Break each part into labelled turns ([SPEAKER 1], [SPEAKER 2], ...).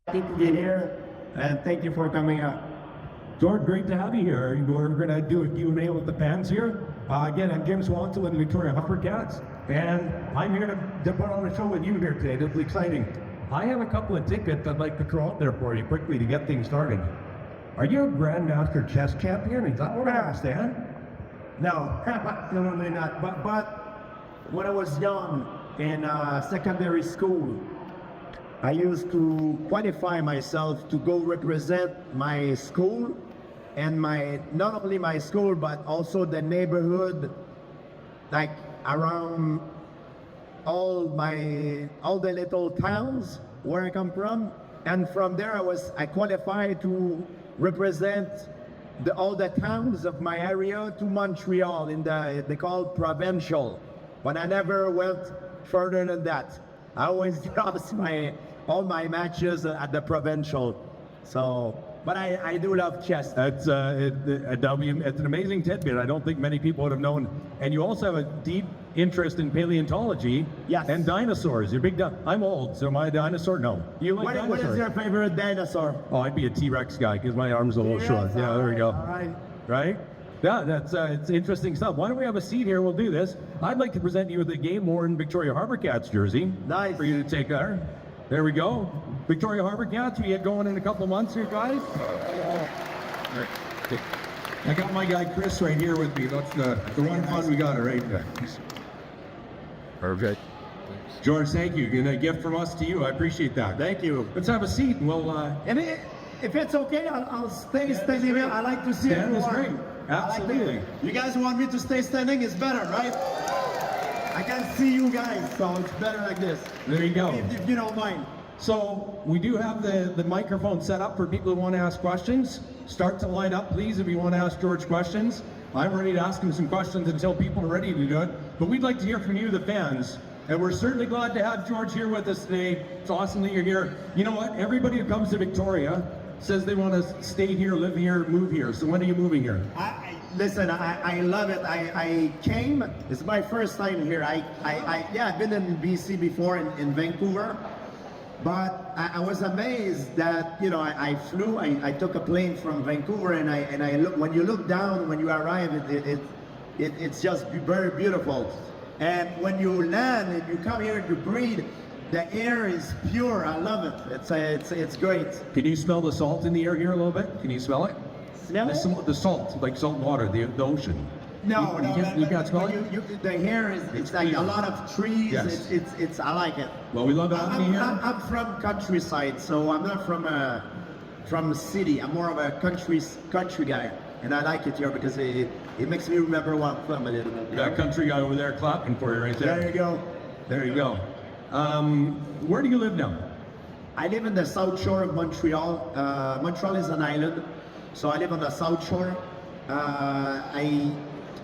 [SPEAKER 1] Happy to be here, and thank you for coming out.
[SPEAKER 2] George, great to have you here. We're going to do a Q&A with the fans here. Again, I'm Jim Swanson with Victoria Cats, and I'm here to put on a show with you here today. This is exciting. I have a couple of tickets I'd like to throw out there for you quickly to get things started. Are you a Grandmaster chess champion? Is that what I understand?
[SPEAKER 1] No, absolutely not. But when I was young in secondary school, I used to qualify myself to go represent my school and not only my school but also the neighborhood, like around all the little towns where I come from. And from there I qualified to represent all the towns of my area to Montreal they call provincial. But I never went further than that. I always lost all my matches at the provincial. So, but I do love chess.
[SPEAKER 2] It's an amazing tidbit. I don't think many people would have known. And you also have a deep interest in paleontology.
[SPEAKER 1] Yes.
[SPEAKER 2] And dinosaurs. You're big. I'm old, so my dinosaur. No. You like dinosaurs?
[SPEAKER 1] What is your favorite dinosaur?
[SPEAKER 2] Oh, I'd be a T-Rex guy because my arms are a little short. Yeah, there we go.
[SPEAKER 1] All right.
[SPEAKER 2] Right? Yeah, it's interesting stuff. Why don't we have a seat here? We'll do this. I'd like to present you with a Game Worn Victoria Harbour Cats jersey.
[SPEAKER 1] Nice.
[SPEAKER 2] For you to take there. There we go. Victoria Harbour Cats, we get going in a couple of months here, guys. I got my guy Chris right here with me. That's the one fun we got right there. Perfect. George, thank you. And a gift from us to you. I appreciate that.
[SPEAKER 1] Thank you.
[SPEAKER 2] Let's have a seat and we'll...
[SPEAKER 1] And if it's okay, I'll stay standing here. I like to see
[SPEAKER 2] Stand
[SPEAKER 1] it
[SPEAKER 2] is
[SPEAKER 1] more.
[SPEAKER 2] great. Absolutely.
[SPEAKER 1] You guys want me to stay standing? It's better, right? I can see you guys, so it's better like this.
[SPEAKER 2] There you go.
[SPEAKER 1] If you don't mind.
[SPEAKER 2] So we do have the microphone set up for people who want to ask questions. Start to line up, please, if you want to ask George questions. I'm ready to ask him some questions until people are ready to do it. But we'd like to hear from you, the fans. And we're certainly glad to have George here with us today. It's awesome that you're here. You know what? Everybody who comes to Victoria says they want to stay here, live here, move here. So when are you moving here?
[SPEAKER 1] Listen, I love it. I came, it's my first time here. I've been in BC before in Vancouver, but I was amazed that, you know, I flew, I took a plane from Vancouver and I look, when you look down, when you arrive, it's just very beautiful. And when you land and you come here to breathe, the air is pure. I love it. It's great.
[SPEAKER 2] Can you smell the salt in the air here a little bit? Can you smell it?
[SPEAKER 1] Smell it?
[SPEAKER 2] The salt, like salt water, the ocean.
[SPEAKER 1] No,
[SPEAKER 2] you can't smell it?
[SPEAKER 1] The hair it's like a lot of trees.
[SPEAKER 2] Yes.
[SPEAKER 1] It's I like it.
[SPEAKER 2] Well, we love having you here.
[SPEAKER 1] I'm from countryside, so I'm not from the city. I'm more of a country guy, and I like it here because it makes me remember where I'm from a little bit.
[SPEAKER 2] That country guy over there clapping for you right there.
[SPEAKER 1] There you go.
[SPEAKER 2] There you go. Where do you live now?
[SPEAKER 1] I live in the south shore of Montreal. Montreal is an island, so I live on the south shore. I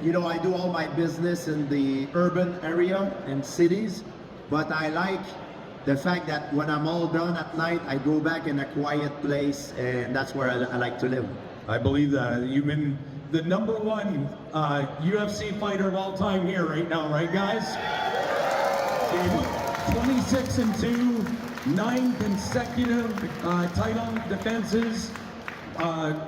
[SPEAKER 1] do all my business in the urban area, in cities, but I like the fact that when I'm all done at night, I go back in a quiet place, and that's where I like to live.
[SPEAKER 2] I believe that. You've been the #1 UFC fighter of all time here right now, right, guys? 26-2, 9 consecutive title defenses.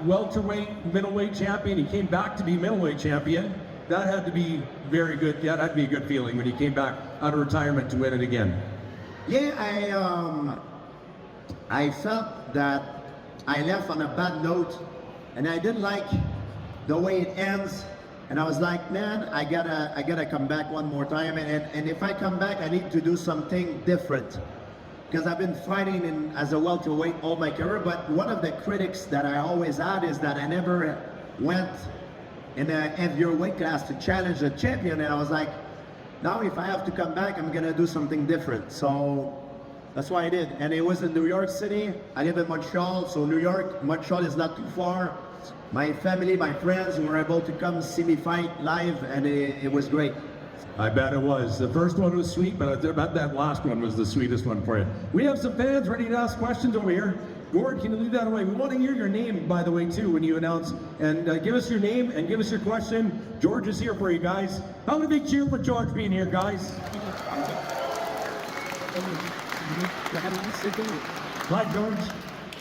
[SPEAKER 2] Welterweight, middleweight champion. He came back to be middleweight champion. That had to be very good. Yeah, that'd be a good feeling when he came back out of retirement to win it again.
[SPEAKER 1] Yeah, I felt that I left on a bad note, and I didn't like the way it ends. And I was like, man, I gotta come back one more time. And if I come back, I need to do something different. Because I've been fighting as a welterweight all my career, but one of the critics that I always had is that I never went in a heavier weight class to challenge a champion, and I was like, now if I have to come back, I'm gonna do something different. So that's why I did. And it was in New York City. I live in Montreal, so Montreal is not too far. My family, my friends were able to come see me fight live, and it was great.
[SPEAKER 2] I bet it was. The first one was sweet, but I bet that last one was the sweetest one for you. We have some fans ready to ask questions over here. Gord, can you leave that away? We want to hear your name, by the way, too, when you announce. And give us your name and give us your question. George is here for you guys. How many big cheer for George being here, guys?
[SPEAKER 3] Hi, George.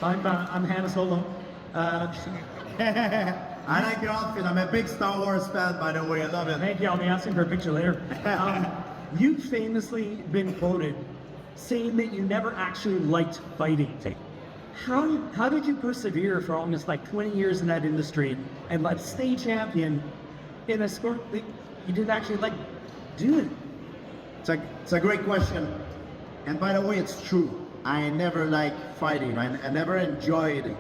[SPEAKER 3] I'm Hannah Solo.
[SPEAKER 1] I like your outfit. I'm a big Star Wars fan, by the way. I love it.
[SPEAKER 3] Thank you. I'll be asking for a picture later. You've famously been quoted saying that you never actually liked fighting. How did you persevere for almost like 20 years in that industry and like stay champion in a sport that you didn't actually like doing?
[SPEAKER 1] It's a great question. And by the way, it's true. I never liked fighting. I never enjoyed it.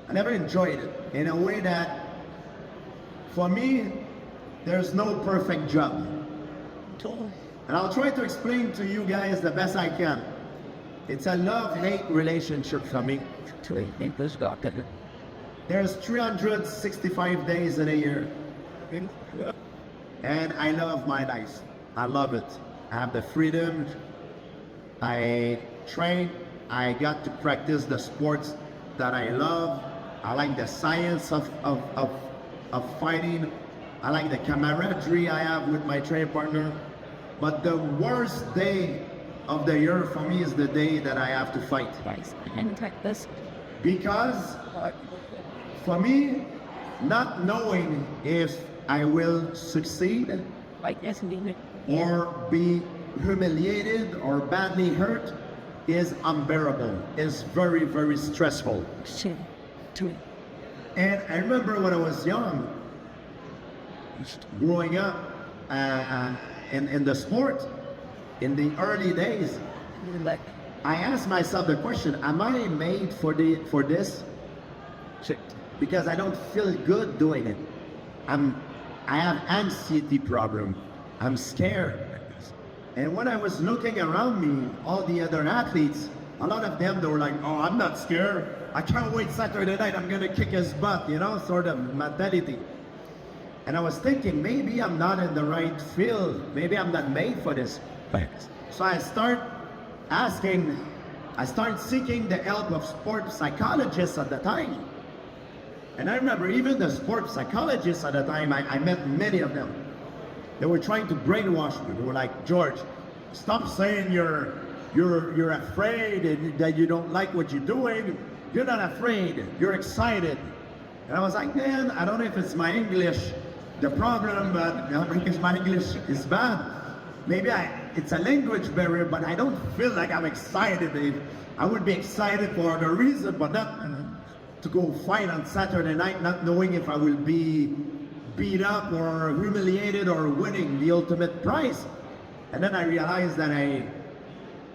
[SPEAKER 1] I never enjoyed it in a way that, for me, there's no perfect job. And I'll try to explain to you guys the best I can. It's a love-hate relationship for me. There's 365 days in a year. And I love my life. I love it. I have the freedom. I train. I got to practice the sports that I love. I like the science of fighting. I like the camaraderie I have with my training partner. But the worst day of the year for me is the day that I have to fight. Because for me, not knowing if I will succeed or be humiliated or badly hurt is unbearable. It's very, very stressful. And I remember when I was young, growing up in the sport, in the early days, I asked myself the question, am I made for this? Because I don't feel good doing it. I have anxiety problem. I'm scared. And when I was looking around me, all the other athletes, a lot of them, they were like, oh, I'm not scared. I can't wait Saturday night, I'm gonna kick his butt, sort of mentality. And I was thinking, maybe I'm not in the right field. Maybe I'm not made for this. So I start seeking the help of sport psychologists at the time. And I remember even the sport psychologists at the time, I met many of them. They were trying to brainwash me. They were like, George, stop saying you're afraid and that you don't like what you're doing. You're not afraid, you're excited. And I was like, man, I don't know if it's my English, the problem, but because my English is bad. Maybe it's a language barrier, but I don't feel like I'm excited. I would be excited for other reason, but not to go fight on Saturday night, not knowing if I will be beat up or humiliated or winning the ultimate prize. And then I realized that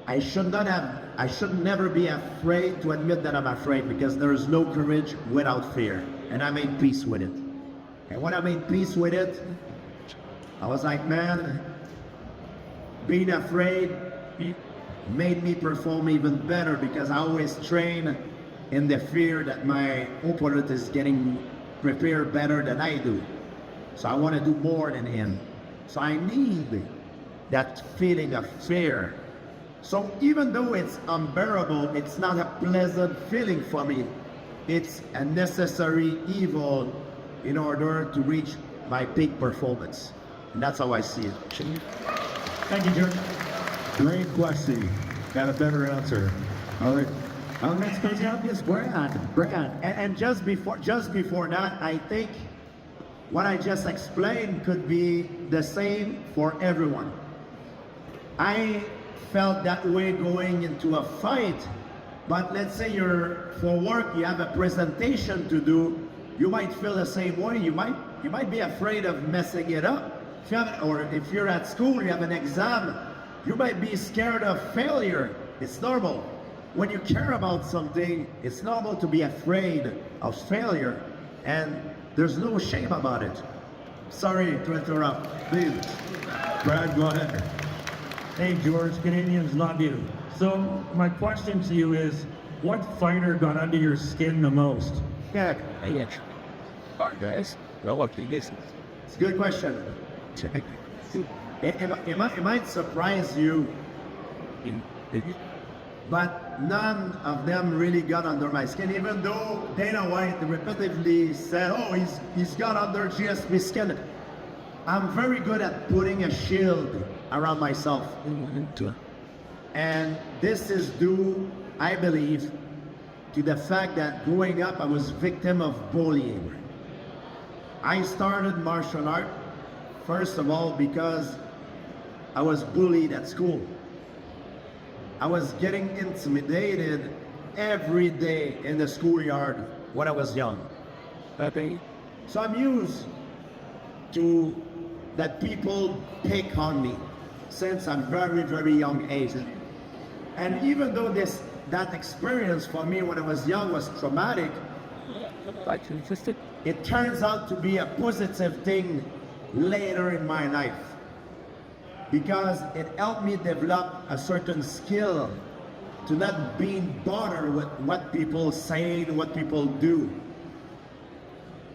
[SPEAKER 1] I should never be afraid to admit that I'm afraid, because there is no courage without fear. And I made peace with it. And when I made peace with it, I was like, man, being afraid made me perform even better, because I always train in the fear that my opponent is getting prepared better than I do. So I want to do more than him. So I need that feeling of fear. So even though it's unbearable, it's not a pleasant feeling for me. It's a necessary evil in order to reach my peak performance. And that's how I see it.
[SPEAKER 3] Thank you, George.
[SPEAKER 2] Great question. Got a better answer. All right.
[SPEAKER 3] Next goes out is Brad.
[SPEAKER 1] And just before that, I think what I just explained could be the same for everyone. I felt that way going into a fight, but let's say for work, you have a presentation to do, you might feel the same way. You might be afraid of messing it up. Or if you're at school, you have an exam, you might be scared of failure. It's normal. When you care about something, it's normal to be afraid of failure, and there's no shame about it. Sorry to interrupt. Please.
[SPEAKER 2] Brad, go ahead.
[SPEAKER 3] Hey, George, Canadians love you. So my question to you is, what fighter got under your skin the most?
[SPEAKER 1] Yeah,
[SPEAKER 2] Guys,
[SPEAKER 1] it's a good question. It might surprise you, but none of them really got under my skin, even though Dana White repetitively said, oh, he's got under GSP's skin. I'm very good at putting a shield around myself. And this is due I believe, to the fact that growing up I was victim of bullying. I started martial art, first of all, because I was bullied at school. I was getting intimidated every day in the schoolyard when I was young. So I'm used to that people pick on me since I'm very young age. And even though that experience for me when I was young was traumatic, it turns out to be a positive thing later in my life, because it helped me develop a certain skill to not being bothered with what people say, what people do.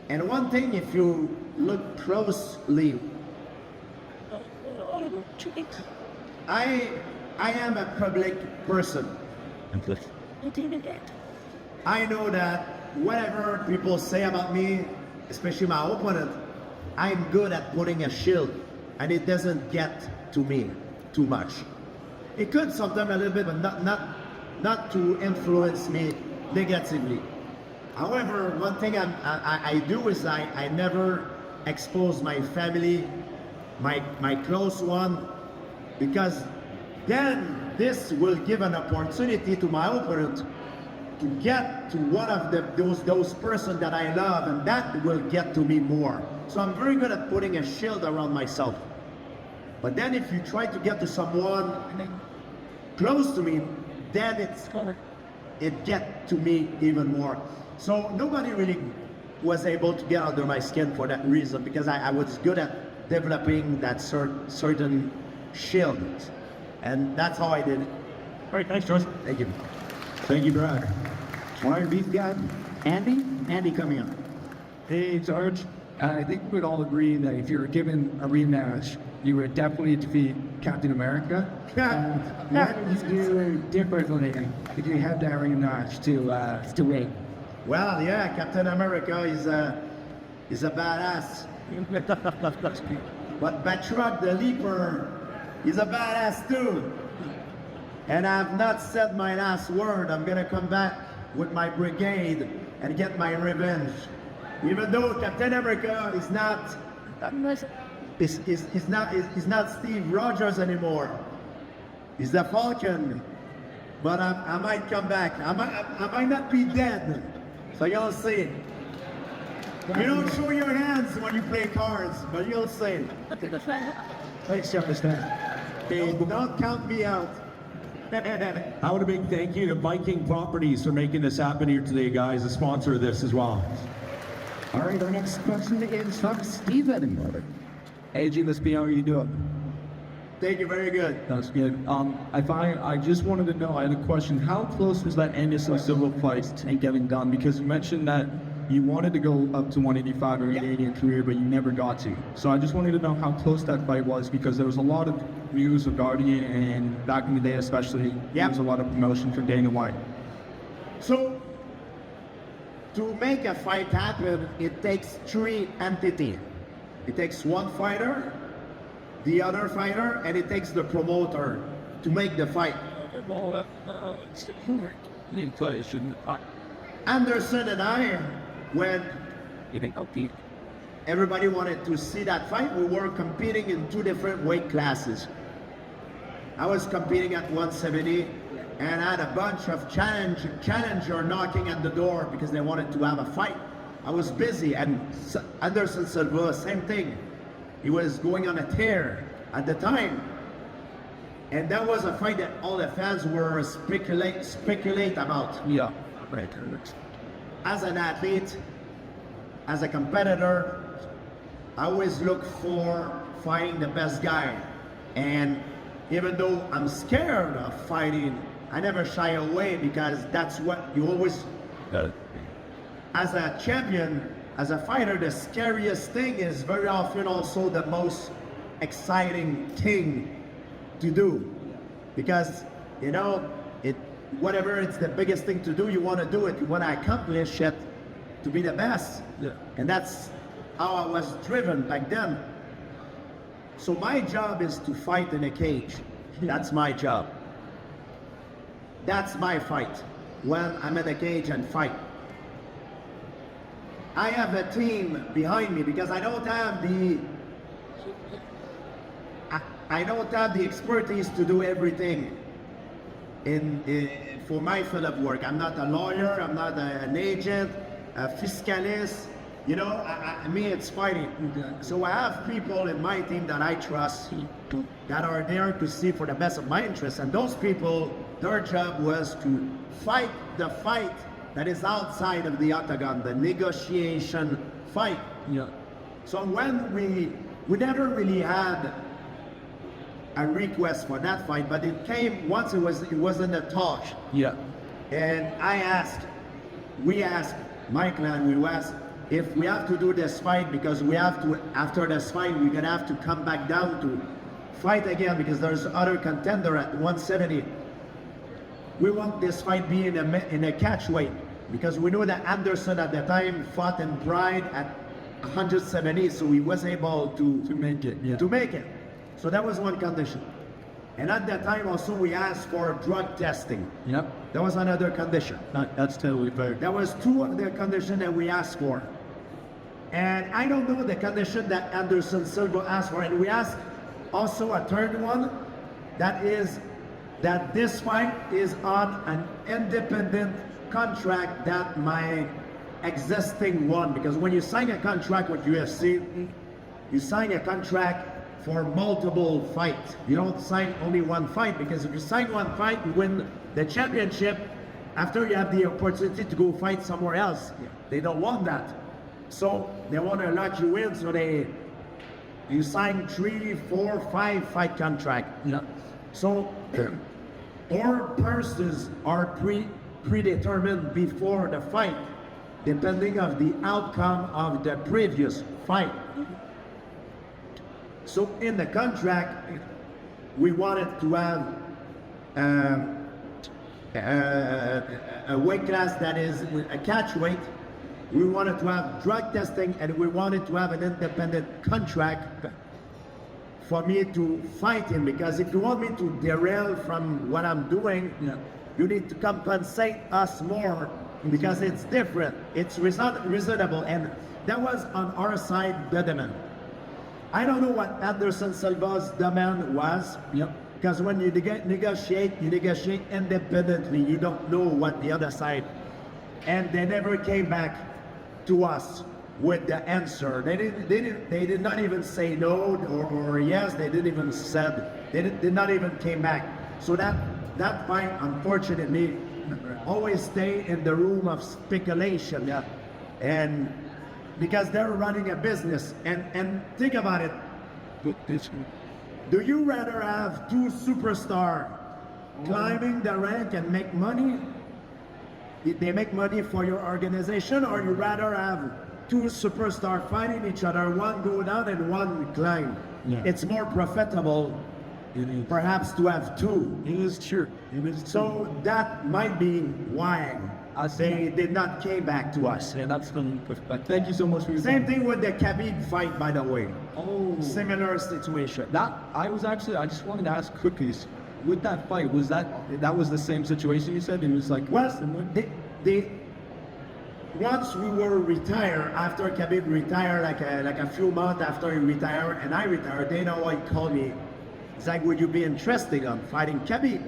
[SPEAKER 1] And one thing, if you look closely, I am a public person. I know that whatever people say about me, especially my opponent, I'm good at putting a shield, and it doesn't get to me too much. It could sometimes a little bit, but not to influence me negatively. However, one thing I do is I never expose my family, my close one, because then this will give an opportunity to my opponent to get to one of those persons that I love, and that will get to me more. So I'm very good at putting a shield around myself. But then if you try to get to someone close to me, then it gets to me even more. So nobody really was able to get under my skin for that reason, because I was good at developing that certain shield. And that's how I did it.
[SPEAKER 3] All right, thanks, George.
[SPEAKER 1] Thank you.
[SPEAKER 2] Thank you, Brad.
[SPEAKER 1] Why are these guys? Andy? Andy coming up.
[SPEAKER 4] Hey, George. I think we would all agree that if you were given a rematch, you would definitely defeat Captain America. What would you do differently if you had that rematch to win?
[SPEAKER 1] Well, yeah, Captain America is a badass. But Batroc the Leaper is a badass too. And I've not said my last word. I'm gonna come back with my brigade and get my revenge. Even though Captain America is not Steve Rogers anymore. He's the Falcon. But I might come back. I might not be dead. So you'll see. You don't show your hands when you play cards, but you'll see.
[SPEAKER 4] Let's jump this down.
[SPEAKER 1] Don't count me out.
[SPEAKER 2] I want a big thank you to Viking Properties for making this happen here today, guys, the sponsor of this as well.
[SPEAKER 4] All right, our next question is from Steven. Hey, G, let's be how are you doing?
[SPEAKER 1] Thank you, very good.
[SPEAKER 4] That's good. I just wanted to know, I had a question. How close was that Anderson Silva fight and getting done? Because you mentioned that you wanted to go up to 185 in your Canadian career, but you never got to. So I just wanted to know how close that fight was, because there was a lot of news regarding it, and back in the day especially, there was a lot of promotion for Dana White.
[SPEAKER 1] So, to make a fight happen, it takes three entities. It takes one fighter, the other fighter, and it takes the promoter to make the fight. Anderson and I, when everybody wanted to see that fight, we were competing in two different weight classes. I was competing at 170, and I had a bunch of challenger knocking at the door because they wanted to have a fight. I was busy, and Anderson Silva, same thing. He was going on a tear at the time. And that was a fight that all the fans were speculate about.
[SPEAKER 4] Yeah, right.
[SPEAKER 1] As an athlete, as a competitor, I always look for fighting the best guy. And even though I'm scared of fighting, I never shy away, because that's what you always... As a champion, as a fighter, the scariest thing is very often also the most exciting thing to do. Because, you know, whatever it's the biggest thing to do, you want to do it. You want to accomplish it to be the best.
[SPEAKER 4] Yeah.
[SPEAKER 1] And that's how I was driven back then. So my job is to fight in a cage. That's my job. That's my fight. When I'm in the cage and fight. I have a team behind me because I don't have the expertise to do everything for my field of work. I'm not a lawyer, I'm not an agent, a fiscalist. You know, me, it's fighting. So I have people in my team that I trust that are there to see for the best of my interests. And those people, their job was to fight the fight that is outside of the octagon, the negotiation fight.
[SPEAKER 4] Yeah.
[SPEAKER 1] So when we never really had a request for that fight, but it came once it was in the talk.
[SPEAKER 4] Yeah.
[SPEAKER 1] And we asked Michael and we asked if we have to do this fight because we have to, after this fight, we're gonna have to come back down to fight again because there's other contender at 170. We want this fight be in a catch weight because we know that Anderson at the time fought in Pride at 170, so he was able to
[SPEAKER 4] make it. Yeah.
[SPEAKER 1] To make it. So that was one condition. And at that time also we asked for drug testing.
[SPEAKER 4] Yep.
[SPEAKER 1] That was another condition.
[SPEAKER 4] That's totally fair.
[SPEAKER 1] That was two of the conditions that we asked for. And I don't know the condition that Anderson Silva asked for. And we asked also a third one, that is that this fight is on an independent contract that my existing one. Because when you sign a contract with UFC, you sign a contract for multiple fights. You don't sign only one fight, because if you sign one fight, you win the championship. After you have the opportunity to go fight somewhere else, they don't want that. So they want to lock you in, so you sign 3, 4, 5 fight contract.
[SPEAKER 4] Yeah.
[SPEAKER 1] So our purses are predetermined before the fight, depending of the outcome of the previous fight. So in the contract, we wanted to have a weight class that is a catch weight. We wanted to have drug testing, and we wanted to have an independent contract for me to fight him. Because if you want me to derail from what I'm doing, you need to compensate us more, because it's different. It's reasonable, and that was on our side the demand. I don't know what Anderson Silva's demand was.
[SPEAKER 4] Yep.
[SPEAKER 1] Because when you negotiate independently. You don't know what the other side. And they never came back to us with the answer. They did not even say no or yes. They didn't even said. They did not even came back. So that fight, unfortunately, always stay in the room of speculation. Yeah. And because they're running a business, and think about it. Do you rather have 2 superstars climbing the rank and make money? They make money for your organization, or you rather have 2 superstars fighting each other, one go down and one climb?
[SPEAKER 4] Yeah.
[SPEAKER 1] It's more profitable, perhaps, to have 2.
[SPEAKER 4] It is true.
[SPEAKER 1] So that might be why they did not came back to us.
[SPEAKER 4] Yeah, that's the perfect. Thank you so much for your
[SPEAKER 1] Same
[SPEAKER 4] time.
[SPEAKER 1] thing with the Khabib fight, by the way.
[SPEAKER 4] Oh,
[SPEAKER 1] Similar situation.
[SPEAKER 4] I just wanted to ask quickly, with that fight, was that was the same situation you said? It was like,
[SPEAKER 1] Well, once we were retired, after Khabib retired, like a few months after he retired and I retired, Dana White called me. He's like, would you be interested on fighting Khabib?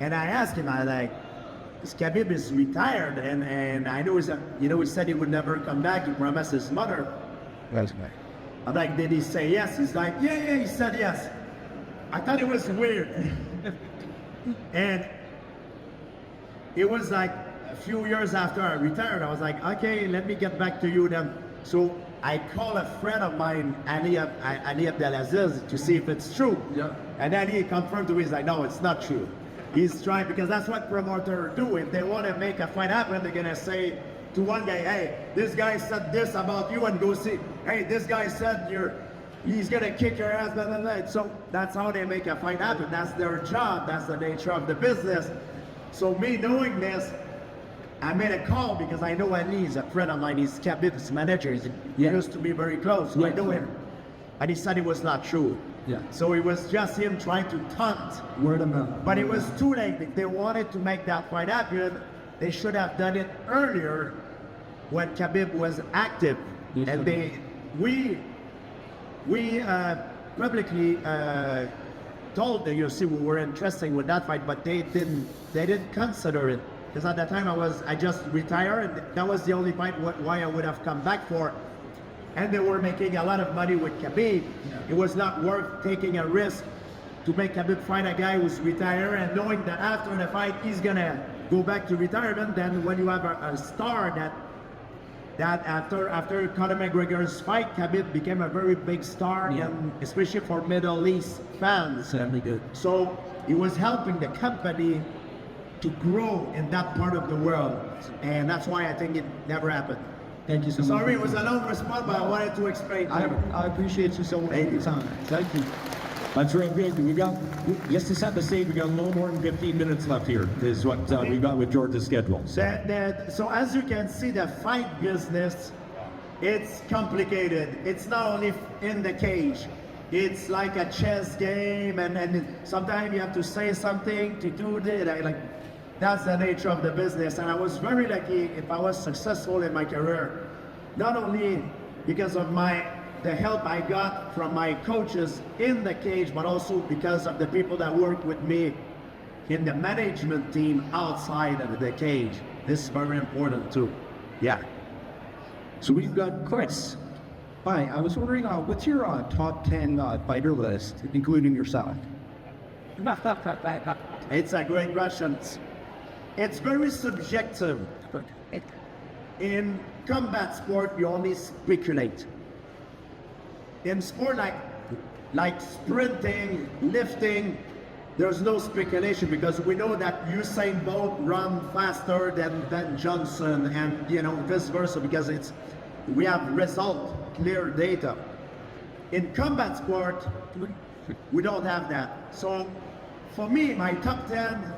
[SPEAKER 1] And I asked him, this Khabib is retired, and I know he said he would never come back. He promised his mother.
[SPEAKER 4] that's right.
[SPEAKER 1] I'm like, did he say yes? He's like, yeah, he said yes. I thought it was weird. And it was like a few years after I retired, I was like, okay, let me get back to you then. So I called a friend of mine, Ali Abdelaziz, to see if it's true.
[SPEAKER 4] Yeah.
[SPEAKER 1] And then he confirmed to me, he's like, no, it's not true. He's trying, because that's what promoters do. If they want to make a fight happen, they're going to say to one guy, hey, this guy said this about you, and go see, hey, this guy said he's going to kick your ass, blah, blah, blah. So that's how they make a fight happen. That's their job. That's the nature of the business. So me knowing this, I made a call, because I know Ali is a friend of mine. He's Khabib's manager. He used to be very close, so I know him. And he said it was not true.
[SPEAKER 4] Yeah.
[SPEAKER 1] So it was just him trying to taunt.
[SPEAKER 4] Word of mouth.
[SPEAKER 1] But it was too late. If they wanted to make that fight happen, they should have done it earlier when Khabib was active. And we publicly told the UFC we were interested with that fight, but they didn't consider it. Because at that time I just retired, and that was the only fight why I would have come back for. And they were making a lot of money with Khabib. It was not worth taking a risk to make Khabib fight a guy who's retired and knowing that after the fight he's gonna go back to retirement. Then when you have a star that after Conor McGregor's fight, Khabib became a very big star, and especially for Middle East fans.
[SPEAKER 4] Certainly good.
[SPEAKER 1] So he was helping the company to grow in that part of the world, and that's why I think it never happened.
[SPEAKER 4] Thank you so much.
[SPEAKER 1] Sorry, it was a long response, but I wanted to explain.
[SPEAKER 4] I appreciate you so much for your time. Thank you.
[SPEAKER 2] That's right, great. Just to set the stage, we got a little more than 15 minutes left here, is what we've got with George's schedule.
[SPEAKER 1] So as you can see, the fight business, it's complicated. It's not only in the cage. It's like a chess game, and sometimes you have to say something to do it. Like, that's the nature of the business. And I was very lucky if I was successful in my career, not only because of the help I got from my coaches in the cage, but also because of the people that work with me in the management team outside of the cage. This is very important too. Yeah.
[SPEAKER 4] So we've got Chris. Hi, I was wondering, what's your top 10 fighter list, including yourself?
[SPEAKER 1] It's a great question. It's very subjective. In combat sport, you only speculate. In sport like sprinting, lifting, there's no speculation because we know that Usain Bolt run faster than Johnson, and vice versa, because we have result, clear data. In combat sport, we don't have that. So for me, my top 10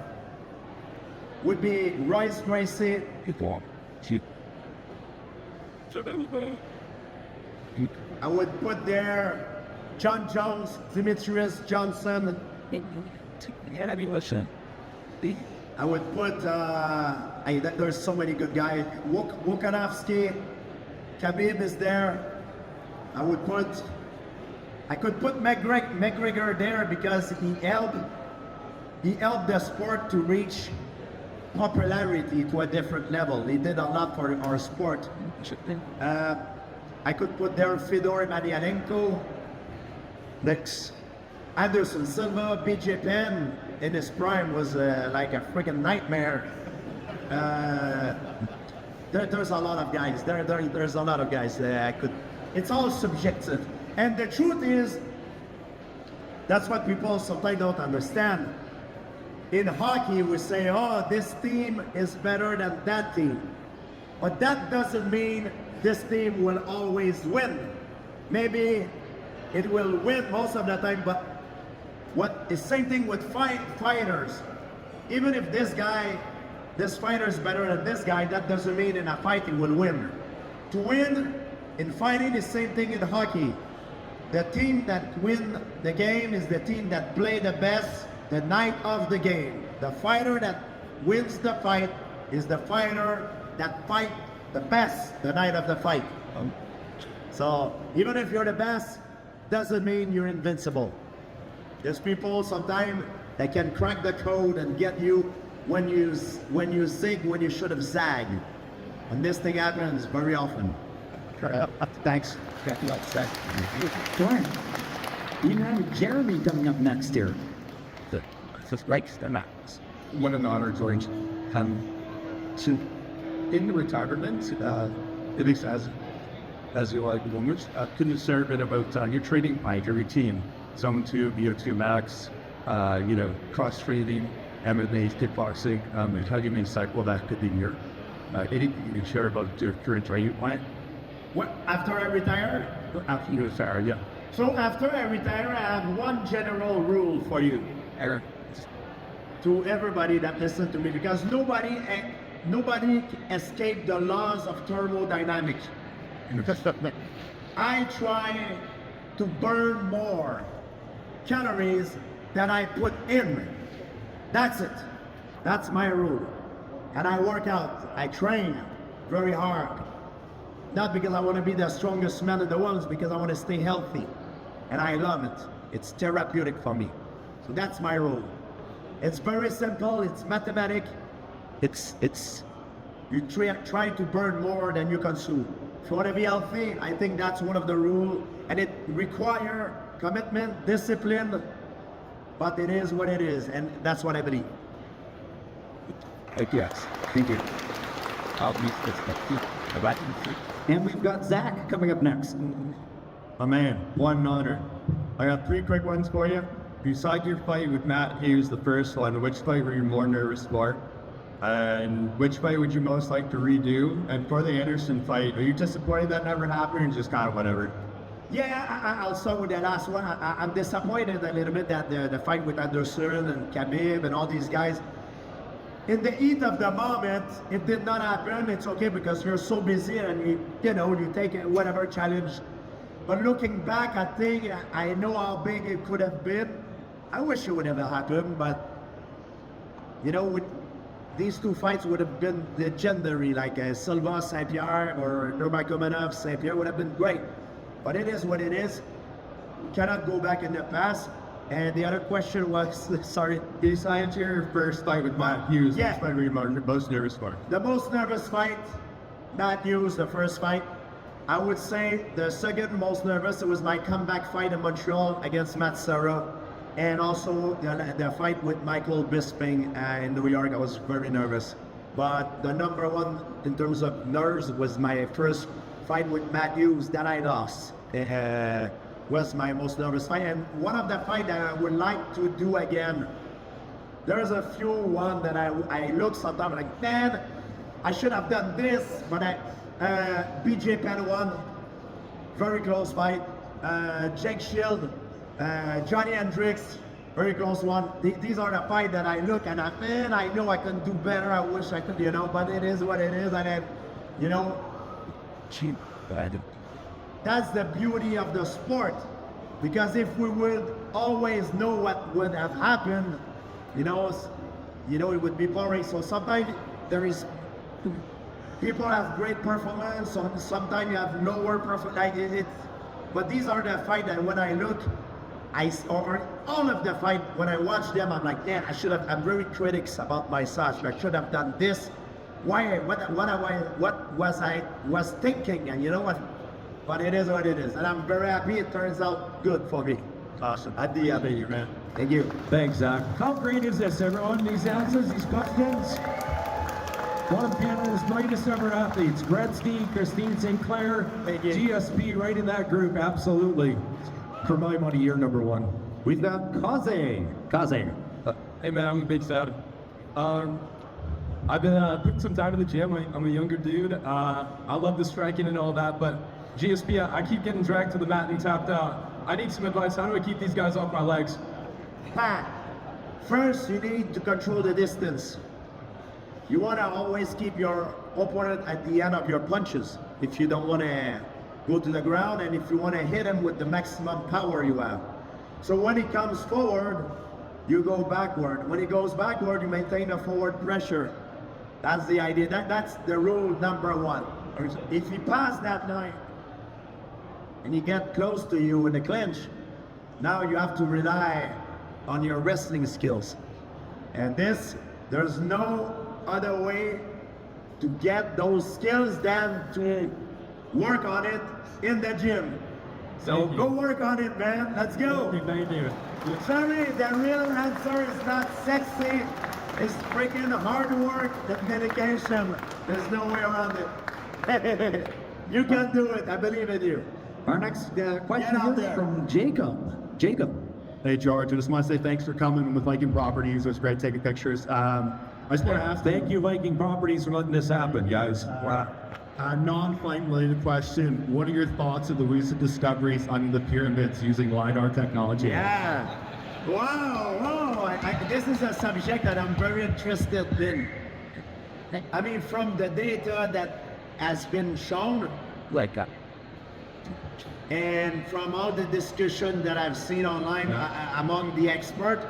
[SPEAKER 1] would be Royce Gracie. I would put there John Jones, Demetrius Johnson. I would put, there's so many good guys. Volkanovski, Khabib is there. I could put McGregor there because he helped the sport to reach popularity to a different level. He did a lot for our sport. I could put there Fedor Emelianenko, next Anderson Silva, BJ Penn in his prime was like a freaking nightmare. There's a lot of guys. There's a lot of guys that I could. It's all subjective, and the truth is, that's what people sometimes don't understand. In hockey, we say, "Oh, this team is better than that team," but that doesn't mean this team will always win. Maybe it will win most of the time, but the same thing with fighters. Even if this fighter is better than this guy, that doesn't mean in a fight he will win. To win in fighting is the same thing in hockey. The team that wins the game is the team that play the best the night of the game. The fighter that wins the fight is the fighter that fight the best the night of the fight. So even if you're the best, doesn't mean you're invincible. There's people sometimes that can crack the code and get you when you zig when you should have zagged. And this thing happens very often. Thanks.
[SPEAKER 5] Sure. You have Jeremy coming up next year.
[SPEAKER 2] What an honor, George. In retirement, at least as you like moments, can you share a bit about your training plan, your routine? Zone 2, VO2 max, cross training, MMA, kickboxing, and how do you cycle that could be here? Anything you can share about your current training plan?
[SPEAKER 1] What, after I retire?
[SPEAKER 2] After you retire, yeah.
[SPEAKER 1] So after I retire, I have one general rule for you. To everybody that listens to me, because nobody escaped the laws of thermodynamics. I try to burn more calories that I put in. That's it. That's my rule. And I work out. I train very hard. Not because I want to be the strongest man in the world, it's because I want to stay healthy. And I love it. It's therapeutic for me. So that's my rule. It's very simple. It's mathematic. It's you try to burn more than you consume. If you want to be healthy, I think that's one of the rules. And it requires commitment, discipline, but it is what it is. And that's what I believe.
[SPEAKER 5] Yes, thank you. And we've got Zach coming up next.
[SPEAKER 4] My man, one honor. I got 3 quick ones for you. Beside your fight with Matt Hughes, the first one, which fight were you more nervous for? And which fight would you most like to redo? And for the Anderson fight, are you disappointed that never happened or just kind of whatever?
[SPEAKER 1] Yeah, I'll start with the last one. I'm disappointed a little bit that the fight with Anderson and Khabib and all these guys, in the heat of the moment, it did not happen. It's okay because you're so busy and you take whatever challenge. But looking back, I think I know how big it could have been. I wish it would have happened, but these 2 fights would have been legendary, like Silva, St-Pierre, or Nurmagomedov, St-Pierre would have been great. But it is what it is. You cannot go back in the past. And the other question was, sorry.
[SPEAKER 4] Besides your first fight with Matt Hughes,
[SPEAKER 1] Yeah.
[SPEAKER 4] which fight were you most nervous for?
[SPEAKER 1] The most nervous fight, Matt Hughes, the first fight. I would say the second most nervous, it was my comeback fight in Montreal against Matt Serra. And also the fight with Michael Bisping in New York, I was very nervous. But the number one in terms of nerves was my first fight with Matt Hughes that I lost. Was my most nervous fight. And one of the fights that I would like to do again, there's a few one that I look sometimes like, man, I should have done this, but BJ Penn won, very close fight. Jake Shield, Johnny Hendricks, very close one. These are the fights that I look and I know I can do better. I wish I could, but it is what it is. And then,
[SPEAKER 5] Cheap.
[SPEAKER 1] that's the beauty of the sport. Because if we would always know what would have happened, it would be boring. So sometimes people have great performance, sometimes you have lower performance. But these are the fights that when I look, or all of the fight, when I watch them, I'm like, man, I'm very critics about myself. I should have done this. Why? What was I thinking? And you know what? But it is what it is. And I'm very happy it turns out good for me.
[SPEAKER 4] Awesome.
[SPEAKER 1] At the end.
[SPEAKER 4] Thank you, man.
[SPEAKER 1] Thank you.
[SPEAKER 2] Thanks, Zach. How great is this, everyone? These answers, these questions. One of Canada's greatest ever athletes, Gretzky, Christine Sinclair,
[SPEAKER 1] Thank you.
[SPEAKER 2] GSP, right in that group, absolutely. For my money, you're number 1.
[SPEAKER 5] We've got Kaze.
[SPEAKER 6] Hey man, I'm a big fan. I've been putting some time in the gym. I'm a younger dude. I love the striking and all that, but GSP, I keep getting dragged to the mat and tapped out. I need some advice. How do I keep these guys off my legs?
[SPEAKER 1] First, you need to control the distance. You want to always keep your opponent at the end of your punches if you don't want to go to the ground and if you want to hit him with the maximum power you have. So when he comes forward, you go backward. When he goes backward, you maintain a forward pressure. That's the idea. That's the rule number 1. If he pass that line and he get close to you in the clinch, now you have to rely on your wrestling skills. And there's no other way to get those skills than to work on it in the gym. So go work on it, man. Let's go.
[SPEAKER 6] Thank you.
[SPEAKER 1] Sorry, the real answer is not sexy. It's freaking hard work, the dedication. There's no way around it. You can do it. I believe in you.
[SPEAKER 5] Our next question
[SPEAKER 1] out
[SPEAKER 5] is
[SPEAKER 1] there.
[SPEAKER 5] from Jacob. Jacob.
[SPEAKER 4] Hey George, I just want to say thanks for coming with Viking Properties. It was great taking pictures. I just want to ask,
[SPEAKER 2] Thank you, Viking Properties, for letting this happen, guys.
[SPEAKER 4] a non-fight related question. What are your thoughts of the recent discoveries on the pyramids using LiDAR technology?
[SPEAKER 1] Yeah. Wow. This is a subject that I'm very interested in. I mean, from the data that has been shown, And from all the discussion that I've seen online among the experts,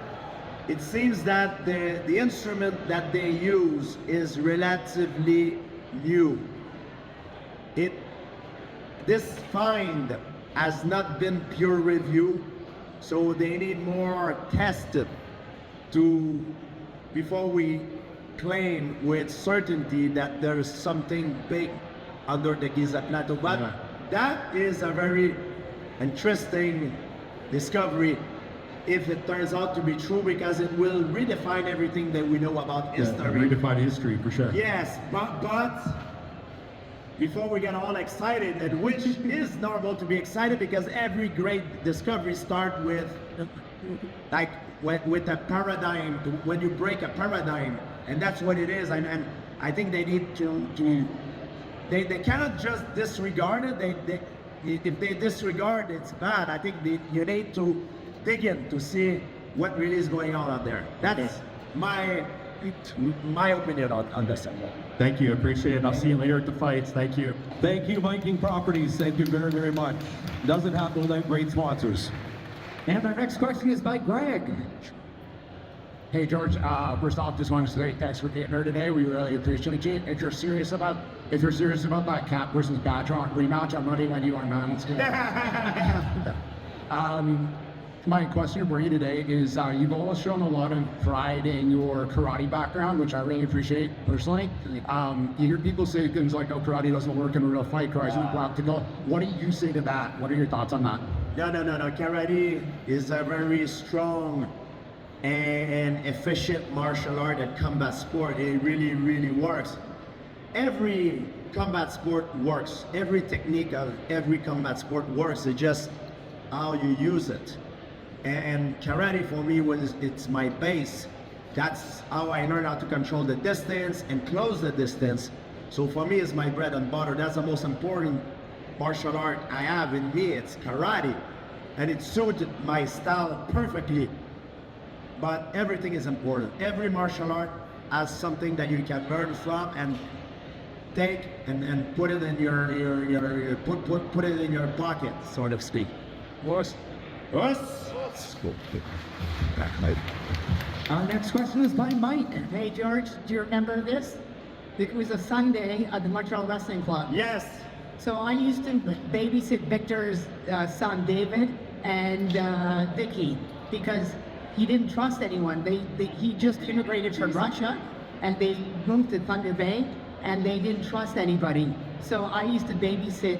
[SPEAKER 1] it seems that the instrument that they use is relatively new. This find has not been peer reviewed, so they need more tested before we claim with certainty that there is something big under the Giza Plateau. But that is a very interesting discovery if it turns out to be true, because it will redefine everything that we know about history.
[SPEAKER 2] Redefine history for sure.
[SPEAKER 1] Yes, but before we get all excited, and which is normal to be excited because every great discovery starts with like with a paradigm, when you break a paradigm, and that's what it is. And I think they need to they cannot just disregard it. If they disregard, it's bad. I think you need to dig in to see what really is going on out there. That's my opinion on this.
[SPEAKER 2] Thank you, appreciate it. I'll see you later at the fights. Thank you.
[SPEAKER 6] Thank you, Viking Properties. Thank you very, very much. Doesn't happen without great sponsors.
[SPEAKER 5] And our next question is by Greg.
[SPEAKER 7] Hey George, first off, just wanted to say thanks for being here today. We really appreciate it. If you're serious about that Cap versus Badrock rematch, I'm ready when you are, man. Let's go. My question for you today is, you've always shown a lot of pride in your karate background, which I really appreciate personally. You hear people say things like, "Oh, karate doesn't work in a real fight. Karate's not practical." What do you say to that? What are your thoughts on that?
[SPEAKER 1] No. Karate is a very strong and efficient martial art and combat sport. It really, really works. Every combat sport works. Every technique of every combat sport works. It's just how you use it. And karate for me it's my base. That's how I learned how to control the distance and close the distance. So for me, it's my bread and butter. That's the most important martial art I have in me. It's karate, and it suited my style perfectly. But everything is important. Every martial art has something that you can learn from and take and put it in your put it in your pocket, so to speak.
[SPEAKER 7] Us.
[SPEAKER 5] Our next question is by Mike.
[SPEAKER 8] Hey George, do you remember this? It was a Sunday at the Montreal Wrestling Club.
[SPEAKER 1] Yes.
[SPEAKER 8] So I used to babysit Victor's son David and Vicky because he didn't trust anyone. He just immigrated from Russia and they moved to Thunder Bay and they didn't trust anybody. So I used to babysit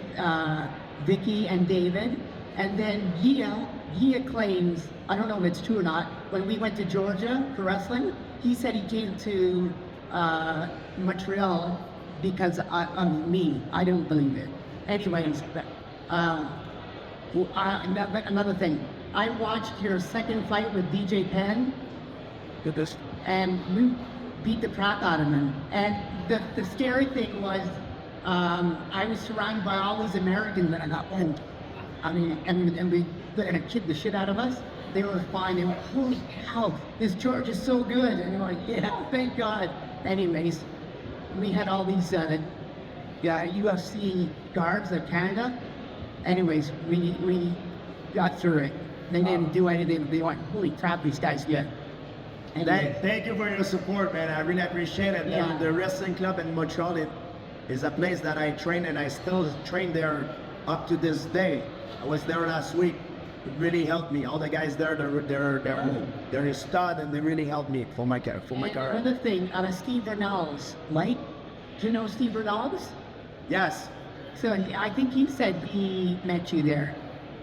[SPEAKER 8] Vicky and David, and then Gia claims, I don't know if it's true or not, when we went to Georgia for wrestling, he said he came to Montreal because of me. I don't believe it. Anyways, another thing. I watched your second fight with DJ Penn, and you beat the crap out of him. And the scary thing was, I was surrounded by all these Americans that I got one. I mean, and they're gonna kid the shit out of us. They were fine. They were, holy hell, this George is so good. And you're like, yeah, thank God. Anyways, we had all these UFC guards of Canada. Anyways, we got through it. They didn't do anything. They went, holy crap, these guys get.
[SPEAKER 1] Thank you for your support, man. I really appreciate it.
[SPEAKER 8] Yeah.
[SPEAKER 1] The wrestling club in Montreal is a place that I train, and I still train there up to this day. I was there last week. It really helped me. All the guys there, they're a stud, and they really helped me for my car.
[SPEAKER 8] Another thing, Steve Bernal's, right? Do you know Steve Bernal's?
[SPEAKER 1] Yes.
[SPEAKER 8] So I think he said he met you there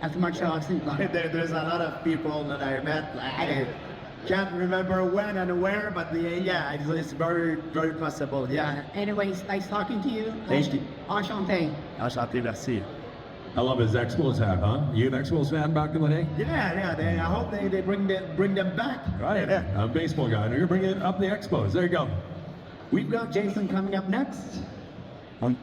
[SPEAKER 8] at the Montreal Wrestling Club.
[SPEAKER 1] There's a lot of people that I met. I can't remember when and where, but yeah, it's very, very possible. Yeah.
[SPEAKER 8] Anyways, nice talking to you.
[SPEAKER 1] Thank you.
[SPEAKER 8] Enchanté.
[SPEAKER 1] Enchanté, merci.
[SPEAKER 6] I love his Expos hat, huh? You an Expos fan back in the day?
[SPEAKER 1] Yeah. I hope they bring them back.
[SPEAKER 6] Right. Yeah. I'm a baseball guy. You're bringing up the Expos. There you go.
[SPEAKER 5] We've got Jason coming up next.
[SPEAKER 3] I'm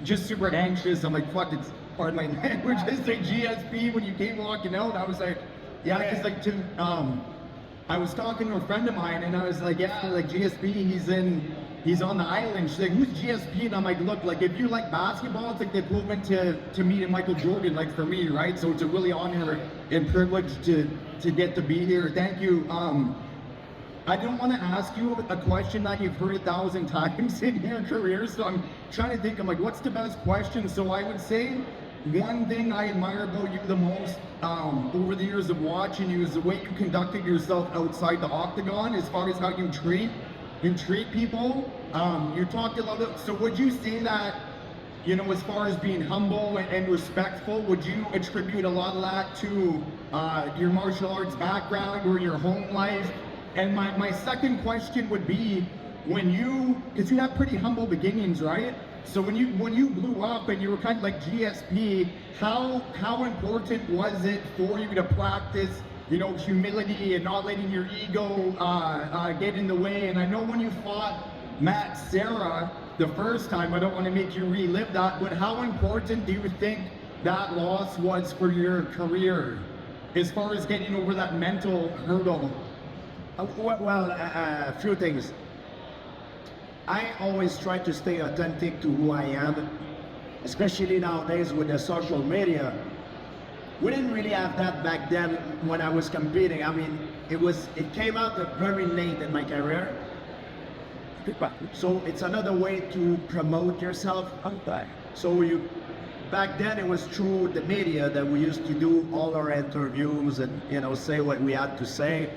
[SPEAKER 3] just super anxious. I'm like, fuck, it's pardon my language. It's like GSP when you came walking out. I was like, yeah, because like
[SPEAKER 4] I was talking to a friend of mine, and I was like, yeah, like GSP, he's on the island. She's like, who's GSP? And I'm like, look, like if you like basketball, it's like the equivalent to meeting Michael Jordan, like for me, right? So it's a really honor and privilege to get to be here. Thank you. I don't want to ask you a question that you've heard 1,000 times in your career, so I'm trying to think, I'm like, what's the best question? So I would say one thing I admire about you the most over the years of watching you is the way you conducted yourself outside the octagon, as far as how you treat people. You talked a lot of, so would you say that, you know, as far as being humble and respectful, would you attribute a lot of that to your martial arts background or your home life? And my second question would be, because you have pretty humble beginnings, right? So when you blew up and you were kind of like GSP, how important was it for you to practice, you know, humility and not letting your ego get in the way? And I know when you fought Matt Serra the first time, I don't want to make you relive that, but how important do you think that loss was for your career, as far as getting over that mental hurdle?
[SPEAKER 1] Well, a few things. I always try to stay authentic to who I am, especially nowadays with the social media. We didn't really have that back then when I was competing. I mean, it came out very late in my career. So it's another way to promote yourself. So back then it was through the media that we used to do all our interviews and, you know, say what we had to say.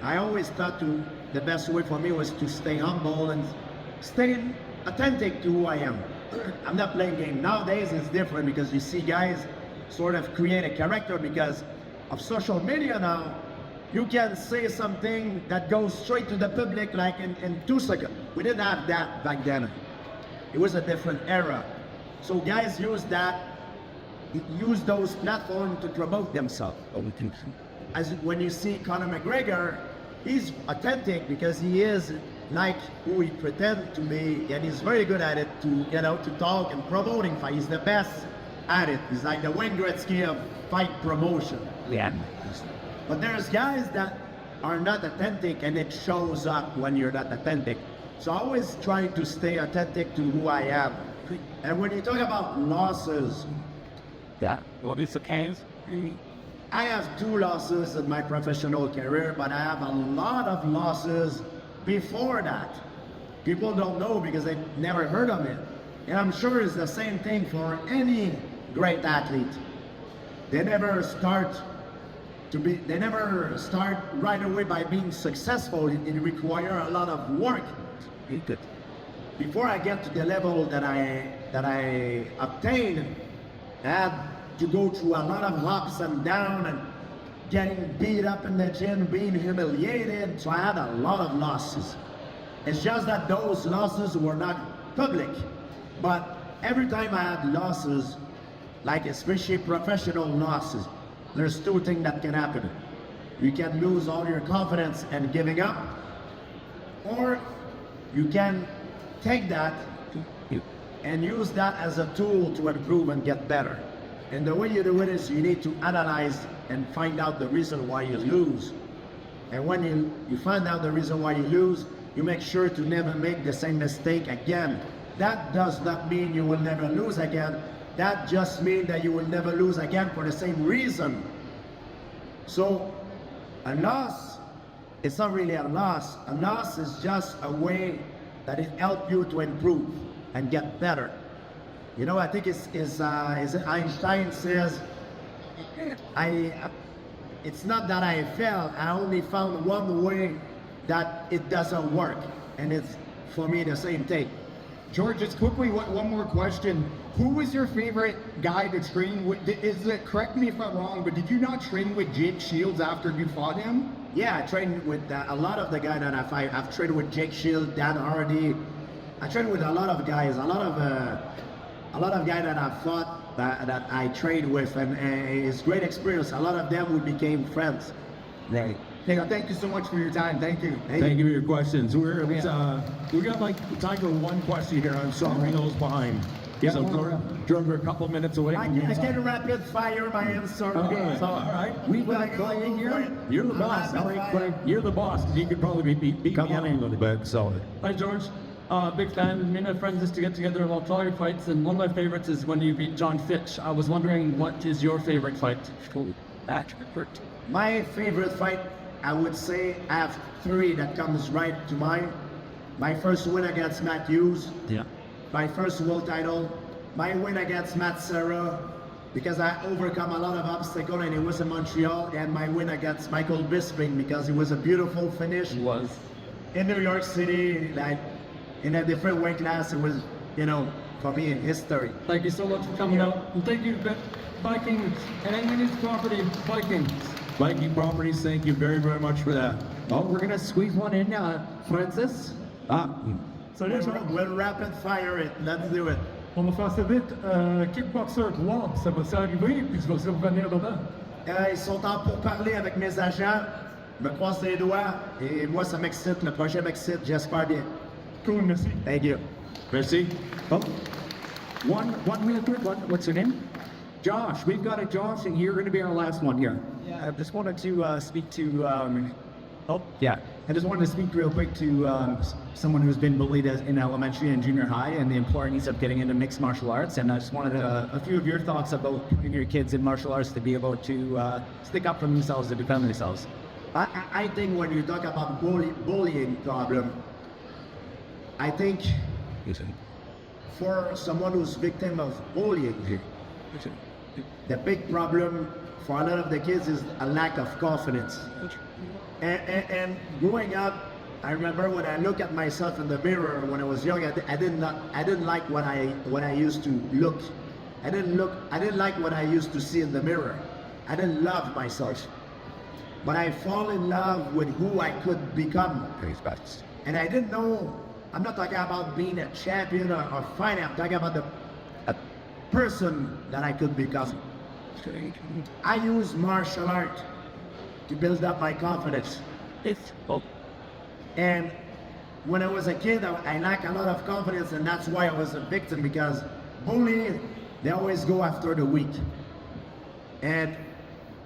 [SPEAKER 1] I always thought the best way for me was to stay humble and stay authentic to who I am. I'm not playing game. Nowadays it's different because you see guys sort of create a character because of social media now. You can say something that goes straight to the public like in 2 seconds. We didn't have that back then. It was a different era. So guys use those platforms to promote themselves. As when you see Conor McGregor, he's authentic because he is like who he pretends to be, and he's very good at it to talk and promoting fight. He's the best at it. He's like the Wayne Gretzky of fight promotion.
[SPEAKER 5] Yeah.
[SPEAKER 1] But there's guys that are not authentic, and it shows up when you're not authentic. So I always try to stay authentic to who I am. And when you talk about losses,
[SPEAKER 5] Yeah. What is the case?
[SPEAKER 1] I have 2 losses in my professional career, but I have a lot of losses before that. People don't know because they never heard of it. And I'm sure it's the same thing for any great athlete. They never start right away by being successful. It requires a lot of work. Before I get to the level that I obtained, I had to go through a lot of ups and downs and getting beat up in the gym, being humiliated. So I had a lot of losses. It's just that those losses were not public. But every time I had losses, like especially professional losses, there's 2 things that can happen. You can lose all your confidence and giving up, or you can take that and use that as a tool to improve and get better. And the way you do it is you need to analyze and find out the reason why you lose. And when you find out the reason why you lose, you make sure to never make the same mistake again. That does not mean you will never lose again. That just means that you will never lose again for the same reason. So a loss, it's not really a loss. A loss is just a way that it helps you to improve and get better. You know, I think it's Einstein says, it's not that I failed, I only found one way that it doesn't work. And it's, for me, the same thing.
[SPEAKER 4] George, just quickly, one more question. Who was your favorite guy to train with? Correct me if I'm wrong, but did you not train with Jake Shields after you fought him?
[SPEAKER 1] Yeah, I trained with a lot of the guys that I fight. I've trained with Jake Shields, Dan Hardy. I trained with a lot of guys, a lot of guys that I fought that I trained with, and it's great experience. A lot of them we became friends.
[SPEAKER 5] Right.
[SPEAKER 4] Hey, thank you so much for your time. Thank you.
[SPEAKER 2] Thank you for your questions. We got like time for one question here. I'm sorry, those behind. So George, we're a couple minutes away
[SPEAKER 1] I
[SPEAKER 2] from you.
[SPEAKER 1] can rapid fire my answer.
[SPEAKER 2] Okay.
[SPEAKER 1] So,
[SPEAKER 2] All right.
[SPEAKER 1] We will go here.
[SPEAKER 2] You're the boss. You're the boss. You could probably beat me out a little bit. So.
[SPEAKER 6] Hi, George. Big fan. Me and my friends used to get together and watch all your fights, and one of my favorites is when you beat John Fitch. I was wondering, what is your favorite fight?
[SPEAKER 1] My favorite fight, I would say, I have three that comes right to mind. My first win against Matt Hughes.
[SPEAKER 5] Yeah.
[SPEAKER 1] My first world title. My win against Matt Serra, because I overcome a lot of obstacles and it was in Montreal. And my win against Michael Bisping, because it was a beautiful finish.
[SPEAKER 6] It was.
[SPEAKER 1] In New York City, like in a different weight class, it was, you know, for me in history.
[SPEAKER 6] Thank you so much for coming out. And thank you, Vikings and English Property Vikings.
[SPEAKER 2] Viking Properties, thank you very, very much for that.
[SPEAKER 5] Oh, we're gonna squeeze one in, Francis.
[SPEAKER 6] Salut, George.
[SPEAKER 1] We'll rapid fire it. Let's do it.
[SPEAKER 6] On va faire ça vite. Kickboxer, wow, ça va s'arriver, puis tu vas revenir dedans.
[SPEAKER 1] Ils sont en pourparlers avec mes agents. Je me croise les doigts et moi ça m'excite. Le projet m'excite. J'espère bien.
[SPEAKER 6] Cool, merci.
[SPEAKER 1] Thank you.
[SPEAKER 2] Merci.
[SPEAKER 5] Oh, one real quick. What's your name? Josh. We've got a Josh, and you're going to be our last one here.
[SPEAKER 9] Yeah, I just wanted to speak to. I just wanted to speak real quick to someone who's been bullied in elementary and junior high, and the importance of getting into mixed martial arts. And I just wanted a few of your thoughts about putting your kids in martial arts to be able to stick up for themselves, to defend themselves.
[SPEAKER 1] I think when you talk about bullying problem, I think for someone who's victim of bullying, the big problem for a lot of the kids is a lack of confidence. And growing up, I remember when I look at myself in the mirror when I was young, I didn't like what I used to look. I didn't like what I used to see in the mirror. I didn't love myself. But I fall in love with who I could become. And I didn't know, I'm not talking about being a champion or fighter, I'm talking about a person that I could become. I use martial art to build up my confidence. And when I was a kid, I lacked a lot of confidence, and that's why I was a victim, because bullying, they always go after the weak. And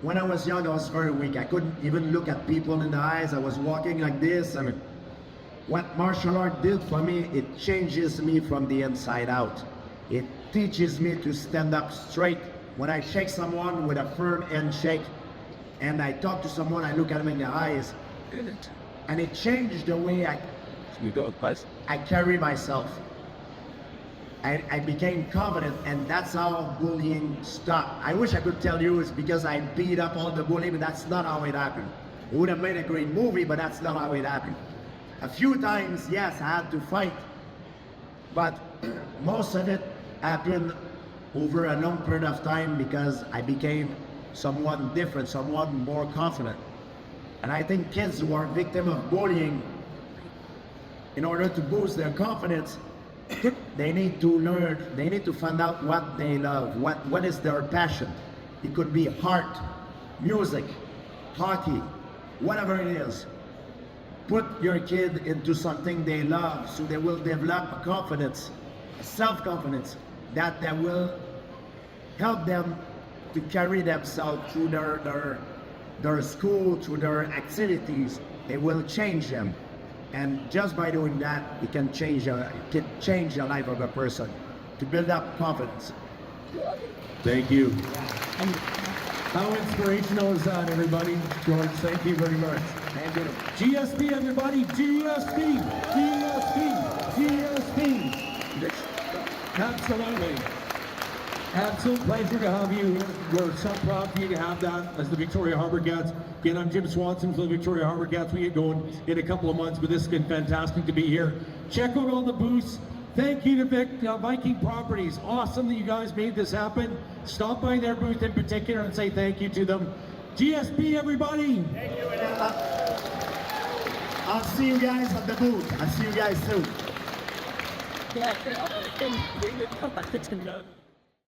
[SPEAKER 1] when I was young, I was very weak. I couldn't even look at people in the eyes. I was walking like this. I mean, what martial art did for me, it changes me from the inside out. It teaches me to stand up straight. When I shake someone with a firm handshake, and I talk to someone, I look at them in the eyes, and it changed the way I carry myself. I became confident, and that's how bullying stopped. I wish I could tell you it's because I beat up all the bullying, but that's not how it happened. It would have made a great movie, but that's not how it happened. A few times, yes, I had to fight, but most of it happened over a long period of time because I became someone different, someone more confident. And I think kids who are victims of bullying, in order to boost their confidence, they need to learn, they need to find out what they love, what is their passion. It could be art, music, hockey, whatever it is. Put your kid into something they love so they will develop confidence, self-confidence, that will help them to carry themselves through their school, through their activities. It will change them. And just by doing that, it can change the life of a person, to build up confidence.
[SPEAKER 2] Thank you. How inspirational is that, everybody? George, thank you very much.
[SPEAKER 1] Thank you.
[SPEAKER 2] GSP, everybody, GSP, GSP, GSP. Absolutely. Absolute pleasure to have you. We're so proud for you to have that as the Victoria Harbour Cats. Again, I'm Jim Swanson for the Victoria Harbour Cats. We get going in a couple of months, but this has been fantastic to be here. Check out all the booths. Thank you to Viking Properties. Awesome that you guys made this happen. Stop by their booth in particular and say thank you to them. GSP, everybody.
[SPEAKER 1] Thank you, and I'll see you guys at the booth. I'll see you guys soon.
[SPEAKER 8] Yeah.